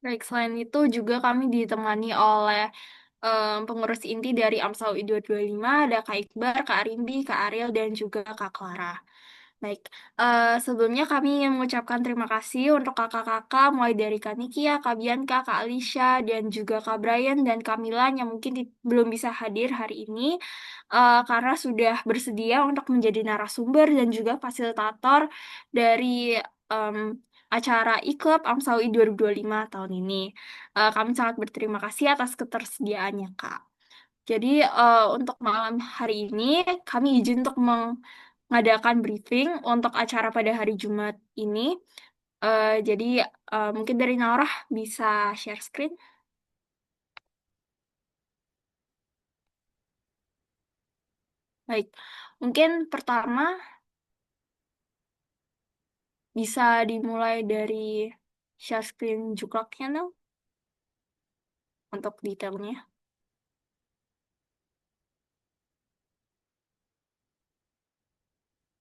Baik, selain itu juga kami ditemani oleh pengurus inti dari AMSA UI 225, ada Kak Iqbar, Kak Arimbi, Kak Ariel, dan juga Kak Clara. Baik, sebelumnya kami ingin mengucapkan terima kasih untuk kakak-kakak, mulai dari Kak Nikia, Kak Bianca, Kak Alicia, dan juga Kak Brian dan Kamila yang mungkin belum bisa hadir hari ini, karena sudah bersedia untuk menjadi narasumber dan juga fasilitator dari em, acara IKLAB AMSA UI 2025 tahun ini. Kami sangat berterima kasih atas ketersediaannya, Kak. Jadi untuk malam hari ini kami izin untuk mengadakan briefing untuk acara pada hari Jumat ini. Jadi mungkin dari Naurah bisa share screen. Baik, mungkin pertama bisa dimulai dari share screen juklaknya dong untuk detailnya.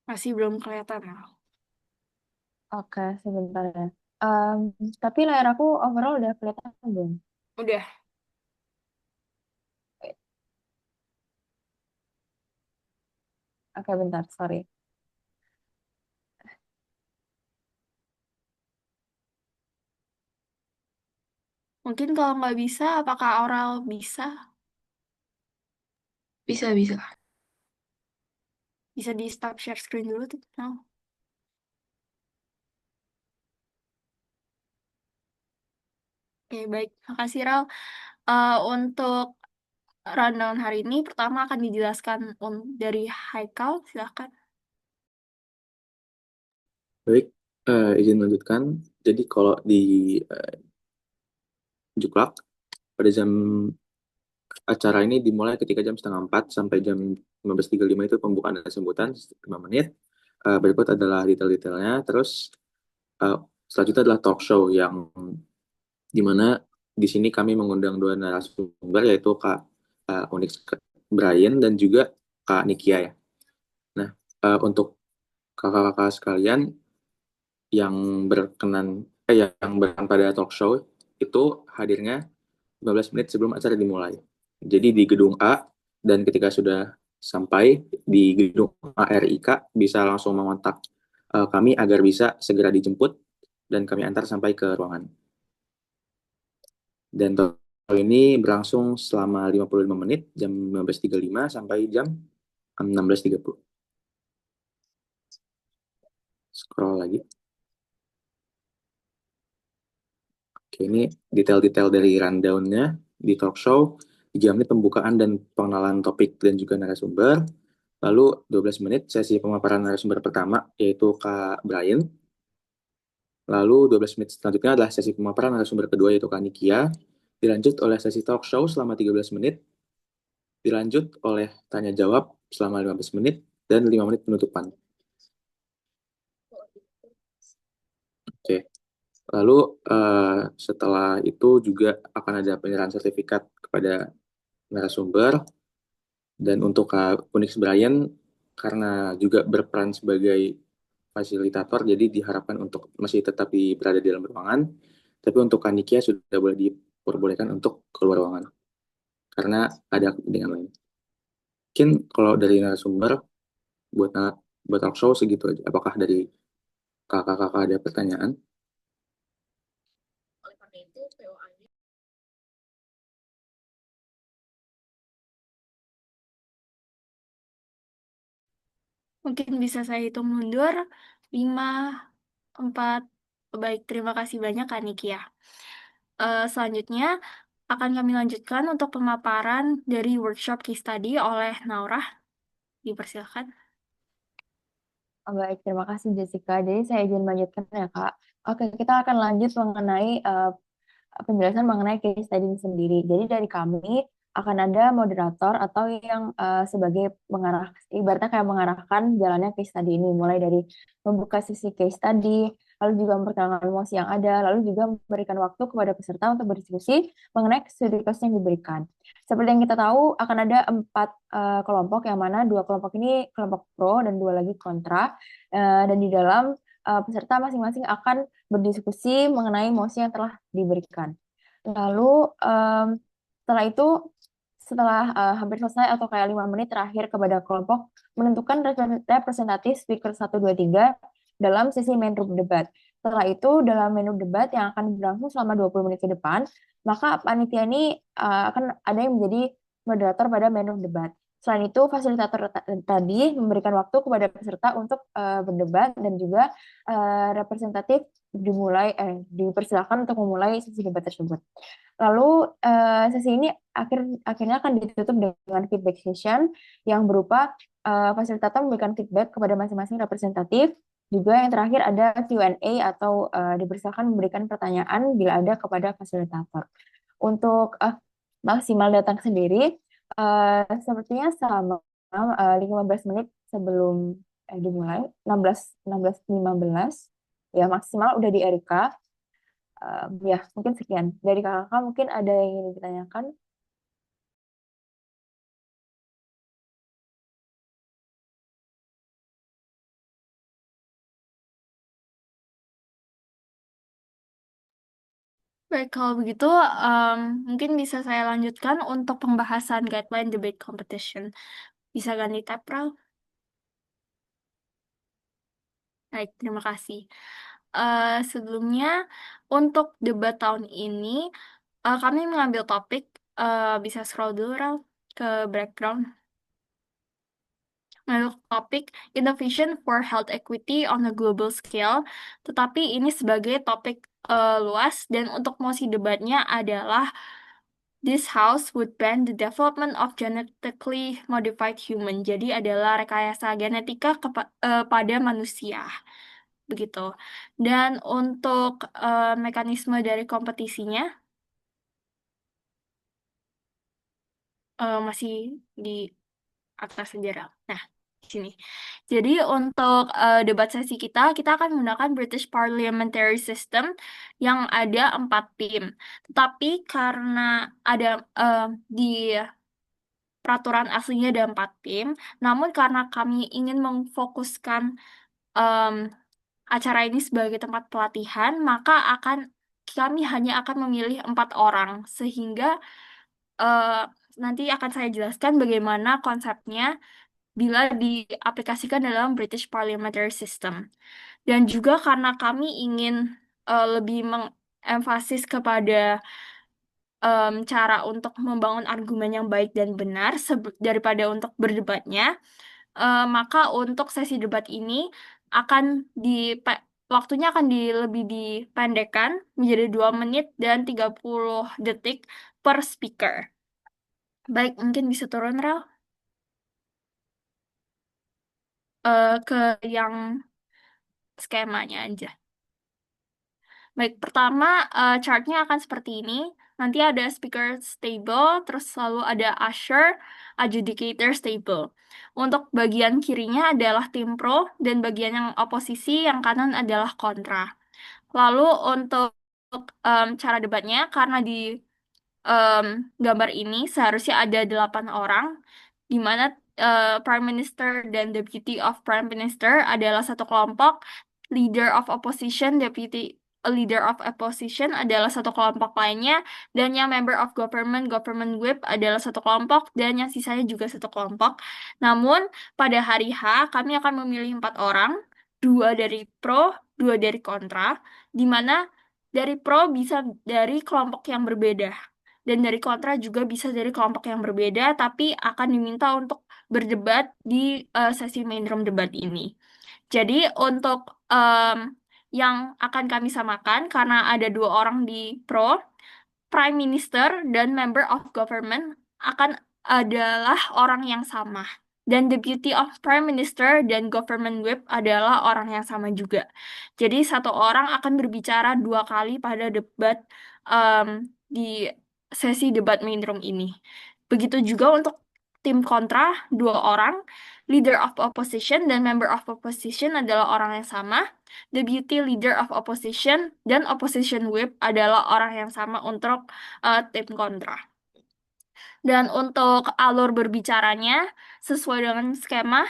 Masih belum kelihatan. Nah. Oke, sebentar ya. Em, tapi layar aku overall udah kelihatan belum? Udah, Oke, bentar, sorry. mungkin kalau nggak bisa, apakah oral bisa? Bisa, bisa. Bisa di stop share screen dulu tuh. No. Oke, baik. Makasih, Ral. Untuk rundown hari ini, pertama akan dijelaskan dari Haikal. Silahkan. Baik, izin lanjutkan. Jadi kalau di eh, Juklak, pada jam acara ini dimulai ketika jam setengah 4 sampai jam 15.35 itu pembukaan dan sambutan 5 menit. Berikut adalah detail-detailnya. Terus eh, selanjutnya adalah talk show yang dimana di sini kami mengundang dua narasumber yaitu Kak Onyx Brian dan juga Kak Nikia ya. Nah, untuk kakak-kakak sekalian yang yang berkenan pada talk show itu hadirnya 15 menit sebelum acara dimulai. Jadi di gedung A dan ketika sudah sampai di gedung ARIK bisa langsung mengontak kami agar bisa segera dijemput dan kami antar sampai ke ruangan. Dan talk show ini berlangsung selama 55 menit jam 15.35 sampai jam 16.30. Scroll lagi. Oke, ini detail-detail dari rundown-nya di talk show. 3 menit pembukaan dan pengenalan topik dan juga narasumber. Lalu 12 menit sesi pemaparan narasumber pertama, yaitu Kak Brian. Lalu 12 menit selanjutnya adalah sesi pemaparan narasumber kedua, yaitu Kak Nikia. Dilanjut oleh sesi talk show selama 13 menit. Dilanjut oleh tanya-jawab selama 15 menit. Dan 5 menit penutupan. Oke. Lalu setelah itu juga akan ada penyerahan sertifikat kepada narasumber. Dan untuk Kak Unix Brian, karena juga berperan sebagai fasilitator, jadi diharapkan untuk masih tetap berada di dalam ruangan. Tapi untuk Kak Nikia sudah boleh diperbolehkan untuk keluar ruangan, karena ada kepentingan lain. Mungkin kalau dari narasumber, buat, buat talk show segitu aja. Apakah dari kakak-kakak ada pertanyaan? Oleh karena itu, POA-nya Mungkin bisa saya hitung mundur. 5, 4. Baik, terima kasih banyak Kak Niki ya. Selanjutnya akan kami lanjutkan untuk pemaparan dari workshop case study oleh Naurah. Dipersilakan. Baik, terima kasih Jessica. Jadi saya izin melanjutkan ya Kak. Oke, kita akan lanjut mengenai penjelasan mengenai case study ini sendiri. Jadi dari kami akan ada moderator atau yang sebagai mengarah, ibaratnya kayak mengarahkan jalannya case study ini, mulai dari membuka sesi case study, lalu juga memperkenalkan emosi yang ada, lalu juga memberikan waktu kepada peserta untuk berdiskusi mengenai studi kasus yang diberikan. Seperti yang kita tahu, akan ada 4 kelompok, yang mana 2 kelompok ini kelompok pro dan 2 lagi kontra. Dan di dalam peserta masing-masing akan berdiskusi mengenai mosi yang telah diberikan. Lalu setelah itu, setelah hampir selesai atau kayak 5 menit terakhir kepada kelompok menentukan representatif speaker 1, 2, 3 dalam sesi main room debat. Setelah itu, dalam main room debat yang akan berlangsung selama 20 menit ke depan, maka panitia ini akan ada yang menjadi moderator pada main room debat. Selain itu, fasilitator tadi memberikan waktu kepada peserta untuk berdebat dan juga representatif dipersilakan untuk memulai sesi debat tersebut. Lalu sesi ini akhirnya akan ditutup dengan feedback session yang berupa fasilitator memberikan feedback kepada masing-masing representatif. Juga yang terakhir ada Q&A atau dipersilakan memberikan pertanyaan bila ada kepada fasilitator. Untuk maksimal datang sendiri, sepertinya selama 15 menit sebelum dimulai, 16:15, ya maksimal udah di RK. Ya, mungkin sekian. Dari kakak mungkin ada yang ingin ditanyakan? Baik, kalau begitu mungkin bisa saya lanjutkan untuk pembahasan guideline debate competition. Bisa ganti tab, Pral? Baik, terima kasih. Sebelumnya, untuk debat tahun ini, kami mengambil topik, bisa scroll dulu, Ral, ke background. Menurut topik Innovation for Health Equity on a Global Scale, tetapi ini sebagai topik luas dan untuk mosi debatnya adalah This House would ban the development of genetically modified human. Jadi adalah rekayasa genetika pada manusia. Begitu. Dan untuk mekanisme dari kompetisinya masih di atas sejarah. Nah, di sini. Jadi untuk debat sesi kita akan menggunakan British Parliamentary System yang ada 4 tim. Tetapi karena ada di peraturan aslinya ada 4 tim, namun karena kami ingin memfokuskan em, acara ini sebagai tempat pelatihan, maka kami hanya akan memilih 4 orang, sehingga eh, nanti akan saya jelaskan bagaimana konsepnya bila diaplikasikan dalam British Parliamentary System. Dan juga karena kami ingin lebih mengemfasis kepada cara untuk membangun argumen yang baik dan benar daripada untuk berdebatnya, maka untuk sesi debat ini akan di waktunya akan lebih dipendekkan menjadi 2 menit dan 30 detik per speaker. Baik, mungkin bisa turun, Rel, ke yang skemanya aja. Baik, pertama chartnya akan seperti ini. Nanti ada speaker stable, terus lalu ada usher, adjudicator stable. Untuk bagian kirinya adalah tim pro, dan bagian yang oposisi, yang kanan adalah kontra. Lalu untuk cara debatnya, karena di em, gambar ini seharusnya ada 8 orang, di mana Prime Minister dan Deputy of Prime Minister adalah satu kelompok, Leader of Opposition, Deputy Leader of Opposition adalah satu kelompok lainnya, dan yang Member of Government, Government Whip adalah satu kelompok, dan yang sisanya juga satu kelompok. Namun, pada hari H, kami akan memilih 4 orang, 2 dari pro, 2 dari kontra, di mana dari pro bisa dari kelompok yang berbeda dan dari kontra juga bisa dari kelompok yang berbeda, tapi akan diminta untuk berdebat di sesi main room debat ini. Jadi untuk yang akan kami samakan, karena ada 2 orang di pro, Prime Minister dan Member of Government akan adalah orang yang sama. Dan Deputy of Prime Minister dan Government Whip adalah orang yang sama juga. Jadi satu orang akan berbicara 2 kali pada debat di sesi debat main room ini. Begitu juga untuk tim kontra, 2 orang. Leader of Opposition dan Member of Opposition adalah orang yang sama. Deputy Leader of Opposition dan Opposition Whip adalah orang yang sama untuk tim kontra. Dan untuk alur berbicaranya, sesuai dengan skema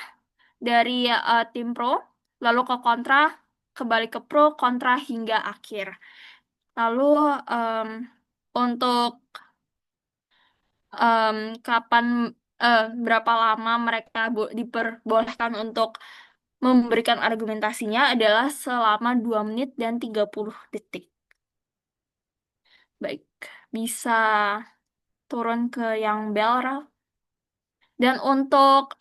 dari tim pro, lalu ke kontra, kembali ke pro, kontra hingga akhir. Lalu untuk em, kapan berapa lama mereka diperbolehkan untuk memberikan argumentasinya adalah selama 2 menit dan 30 detik. Baik, bisa turun ke yang bell, Ralf. Dan untuk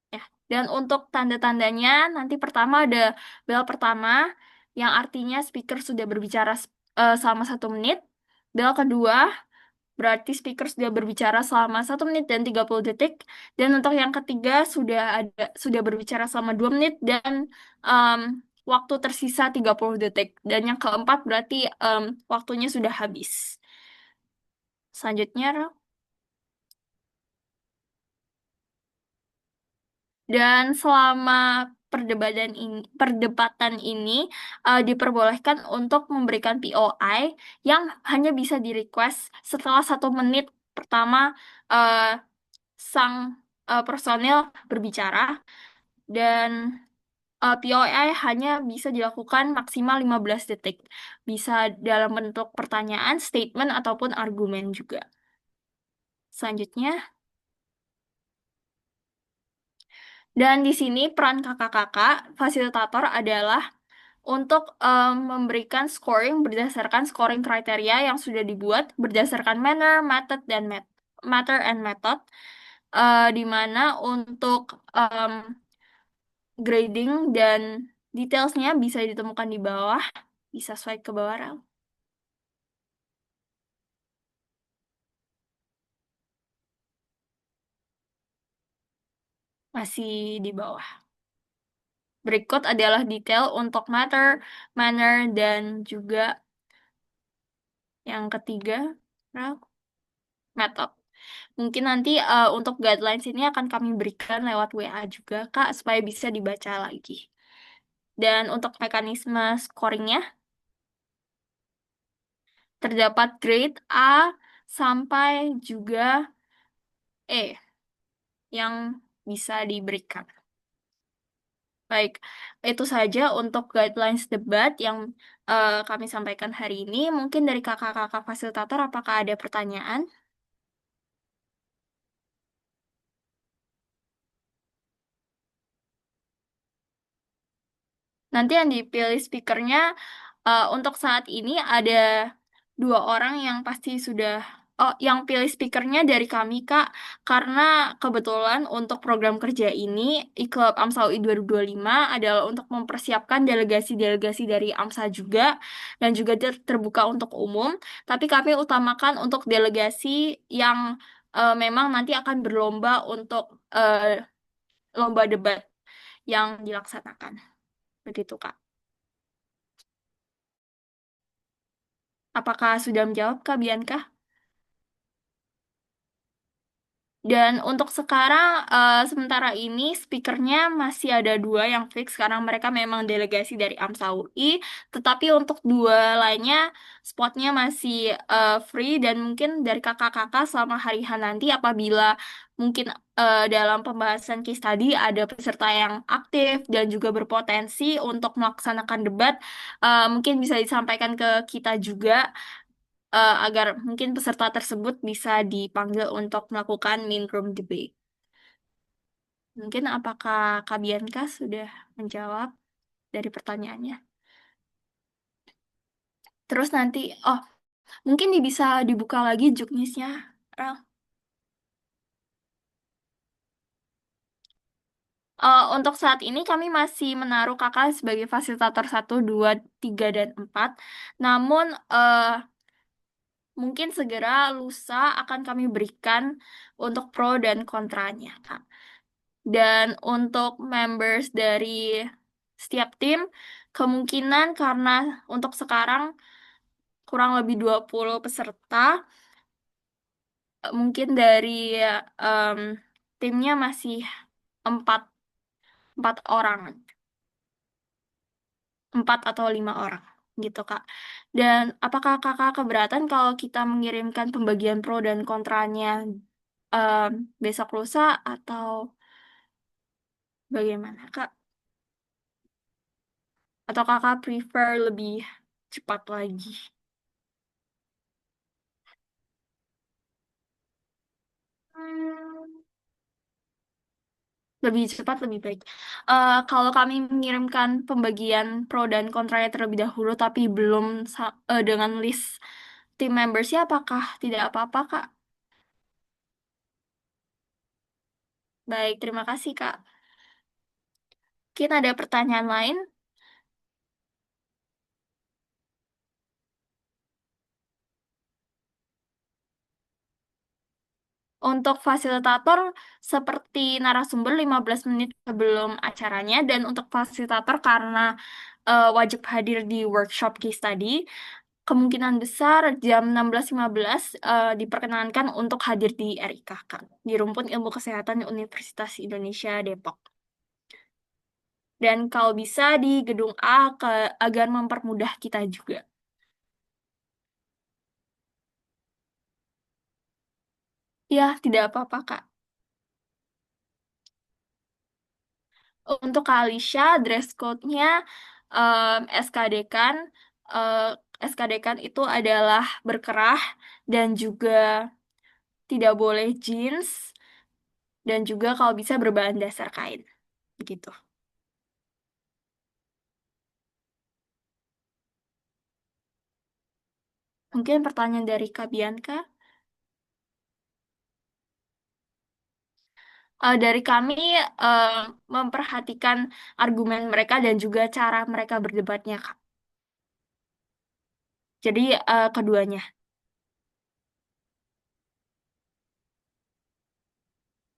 ya, dan untuk tanda-tandanya nanti pertama ada bell pertama yang artinya speaker sudah berbicara selama 1 menit. Bell kedua berarti speaker sudah berbicara selama 1 menit dan 30 detik. Dan untuk yang ketiga sudah berbicara selama 2 menit dan em, waktu tersisa 30 detik. Dan yang keempat berarti waktunya sudah habis. Selanjutnya, Ralf. Dan selama perdebatan ini diperbolehkan untuk memberikan POI yang hanya bisa di-request setelah 1 menit pertama eh, sang personil berbicara dan POI hanya bisa dilakukan maksimal 15 detik. Bisa dalam bentuk pertanyaan, statement, ataupun argumen juga. Selanjutnya, dan di sini peran kakak-kakak fasilitator adalah untuk memberikan scoring berdasarkan scoring kriteria yang sudah dibuat berdasarkan manner, method, dan matter and method, di mana untuk grading dan detailsnya bisa ditemukan di bawah, bisa swipe ke bawah, Rel. Masih di bawah. Berikut adalah detail untuk matter, manner, dan juga yang ketiga, Rel, method. Mungkin nanti untuk guidelines ini akan kami berikan lewat WA juga, Kak, supaya bisa dibaca lagi. Dan untuk mekanisme scoringnya, terdapat grade A sampai juga E yang bisa diberikan. Baik, itu saja untuk guidelines debat yang kami sampaikan hari ini. Mungkin dari kakak-kakak fasilitator, apakah ada pertanyaan? Nanti yang dipilih speakernya untuk saat ini ada 2 orang yang pasti sudah, oh, yang pilih speakernya dari kami, Kak, karena kebetulan untuk program kerja ini, IKLAB AMSA UI 2025 adalah untuk mempersiapkan delegasi-delegasi dari AMSA juga, dan juga terbuka untuk umum, tapi kami utamakan untuk delegasi yang memang nanti akan berlomba untuk lomba debat yang dilaksanakan. Begitu, Kak. Apakah sudah menjawab, Kak Bianca? Dan untuk sekarang, sementara ini speakernya masih ada 2 yang fix karena mereka memang delegasi dari AMSA UI. Tetapi untuk 2 lainnya, spotnya masih free dan mungkin dari kakak-kakak selama hari H nanti apabila mungkin dalam pembahasan case tadi ada peserta yang aktif dan juga berpotensi untuk melaksanakan debat, mungkin bisa disampaikan ke kita juga agar mungkin peserta tersebut bisa dipanggil untuk melakukan main room debate. Mungkin apakah Kak Bianca sudah menjawab dari pertanyaannya? Terus nanti, oh, mungkin bisa dibuka lagi juknisnya, Rel. Untuk saat ini kami masih menaruh kakak sebagai fasilitator 1, 2, 3, dan 4. Namun, mungkin segera lusa akan kami berikan untuk pro dan kontranya, Kak. Dan untuk members dari setiap tim, kemungkinan karena untuk sekarang kurang lebih 20 peserta, mungkin dari em, timnya masih 4, 4 orang, 4 atau 5 orang, gitu, Kak. Dan apakah kakak keberatan kalau kita mengirimkan pembagian pro dan kontranya em, besok lusa atau bagaimana, Kak? Atau kakak prefer lebih cepat lagi? Lebih cepat, lebih baik. Kalau kami mengirimkan pembagian pro dan kontranya terlebih dahulu, tapi belum dengan list tim membersnya, apakah tidak apa-apa, Kak? Baik, terima kasih, Kak. Mungkin ada pertanyaan lain? Untuk fasilitator, seperti narasumber 15 menit sebelum acaranya, dan untuk fasilitator karena wajib hadir di workshop case study, kemungkinan besar jam 16.15 diperkenankan untuk hadir di RIK, kan, di Rumpun Ilmu Kesehatan Universitas Indonesia Depok. Dan kalau bisa di gedung A agar mempermudah kita juga. Ya, tidak apa-apa, Kak. Untuk Kak Alisha, dress code-nya SKD kan, eh, SKD kan itu adalah berkerah dan juga tidak boleh jeans dan juga kalau bisa berbahan dasar kain. Begitu. Mungkin pertanyaan dari Kak Bianca. Dari kami eh, memperhatikan argumen mereka dan juga cara mereka berdebatnya, Kak. Jadi keduanya.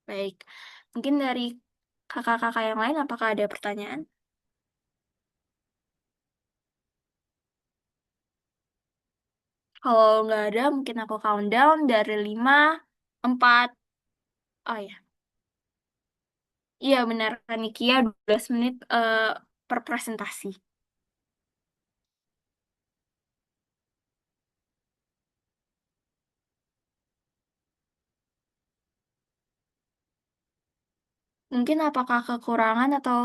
Baik. Mungkin dari kakak-kakak yang lain, apakah ada pertanyaan? Kalau nggak ada, mungkin aku countdown dari 5, 4. Oh ya, iya benar, Nikia 12 menit per presentasi. Mungkin apakah kekurangan atau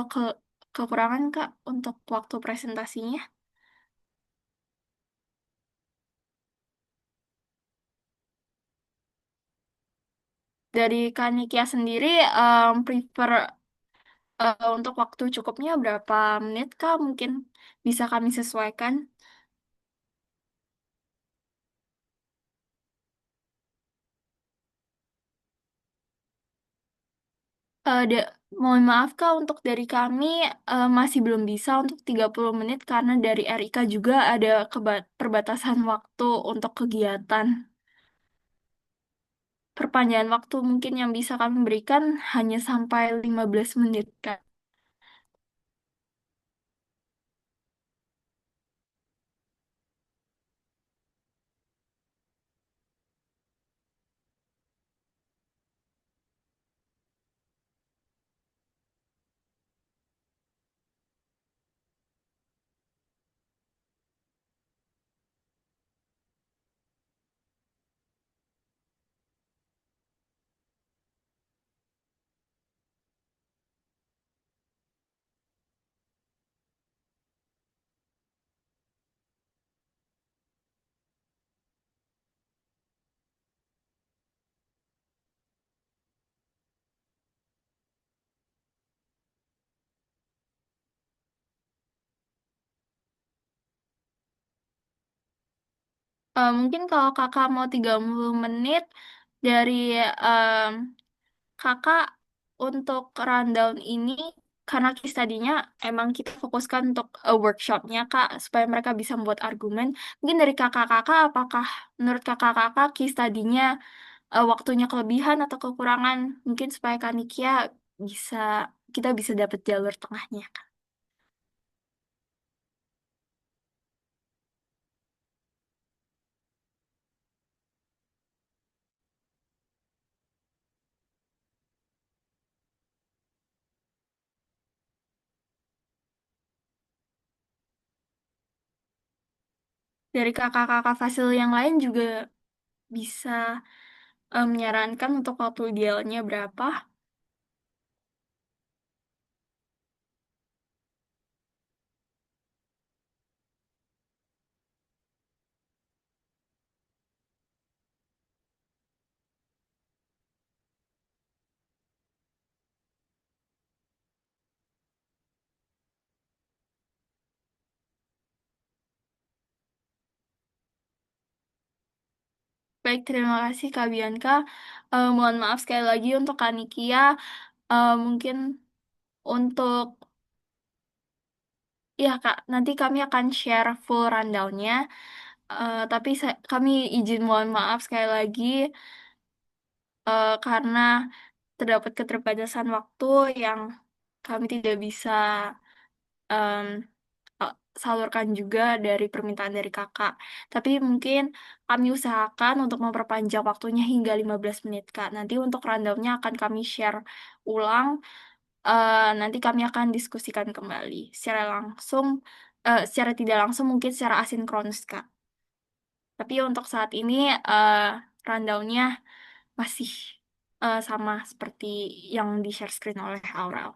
kekurangan, Kak, untuk waktu presentasinya? Dari Kanikia sendiri, prefer untuk waktu cukupnya berapa menit, Kak? Mungkin bisa kami sesuaikan. Mohon maaf, Kak, untuk dari kami masih belum bisa untuk 30 menit karena dari RIK juga ada perbatasan waktu untuk kegiatan. Perpanjangan waktu mungkin yang bisa kami berikan hanya sampai 15 menit, Kak. Mungkin kalau kakak mau 30 menit dari em, kakak untuk rundown ini, karena case tadinya emang kita fokuskan untuk workshopnya, Kak, supaya mereka bisa membuat argumen. Mungkin dari kakak-kakak, apakah menurut kakak-kakak case tadinya waktunya kelebihan atau kekurangan? Mungkin supaya Kanikia bisa, kita bisa dapat jalur tengahnya, Kak. Dari kakak-kakak fasil yang lain juga bisa menyarankan untuk waktu idealnya berapa. Baik, terima kasih Kak Bianca. Mohon maaf sekali lagi untuk Kak Nikia. Mungkin untuk ya Kak, nanti kami akan share full rundown-nya. Tapi kami izin mohon maaf sekali lagi karena terdapat keterbatasan waktu yang kami tidak bisa em, eh, salurkan juga dari permintaan dari kakak. Tapi mungkin kami usahakan untuk memperpanjang waktunya hingga 15 menit, Kak. Nanti untuk rundown-nya akan kami share ulang. Nanti kami akan diskusikan kembali secara langsung, secara tidak langsung mungkin secara asinkronus, Kak. Tapi untuk saat ini rundown-nya masih sama seperti yang di-share screen oleh Aurel.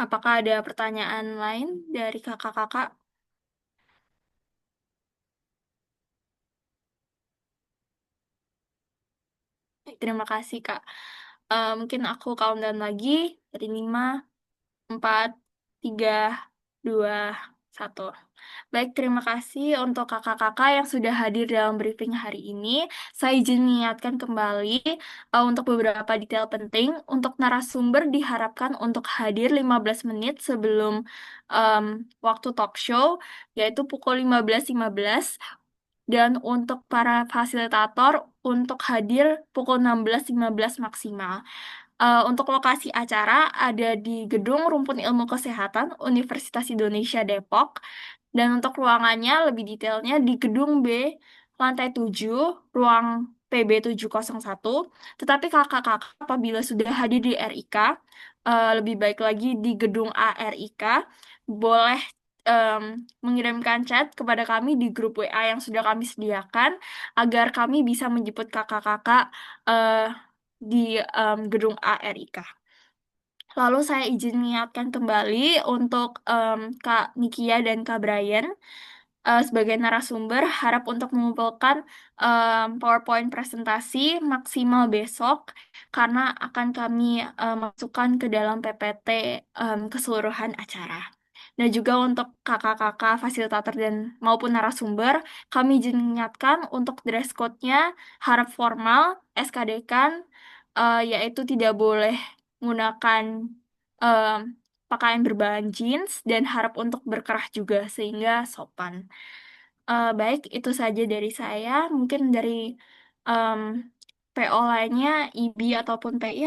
Apakah ada pertanyaan lain dari kakak-kakak? Baik, terima kasih, Kak. Mungkin aku countdown lagi dari 5, 4, 3, 2, 1. Baik, terima kasih untuk kakak-kakak yang sudah hadir dalam briefing hari ini. Saya izin mengingatkan kembali untuk beberapa detail penting. Untuk narasumber diharapkan untuk hadir 15 menit sebelum em, waktu talk show, yaitu pukul 15.15. Dan untuk para fasilitator untuk hadir pukul 16.15 maksimal. Untuk lokasi acara ada di Gedung Rumpun Ilmu Kesehatan Universitas Indonesia Depok. Dan untuk ruangannya lebih detailnya di Gedung B, lantai 7, ruang PB701. Tetapi kakak-kakak apabila sudah hadir di RIK, lebih baik lagi di Gedung A RIK, boleh em, mengirimkan chat kepada kami di grup WA yang sudah kami sediakan agar kami bisa menjemput kakak-kakak eh, di Gedung A RIK. Lalu saya izin mengingatkan kembali untuk Kak Nikia dan Kak Brian sebagai narasumber harap untuk mengumpulkan PowerPoint presentasi maksimal besok karena akan kami masukkan ke dalam PPT keseluruhan acara. Dan juga untuk kakak-kakak fasilitator dan maupun narasumber, kami izin mengingatkan untuk dress code-nya harap formal, SKD-kan, yaitu tidak boleh menggunakan em, pakaian berbahan jeans dan harap untuk berkerah juga sehingga sopan. Baik, itu saja dari saya. Mungkin dari em, PO lainnya, IB ataupun PI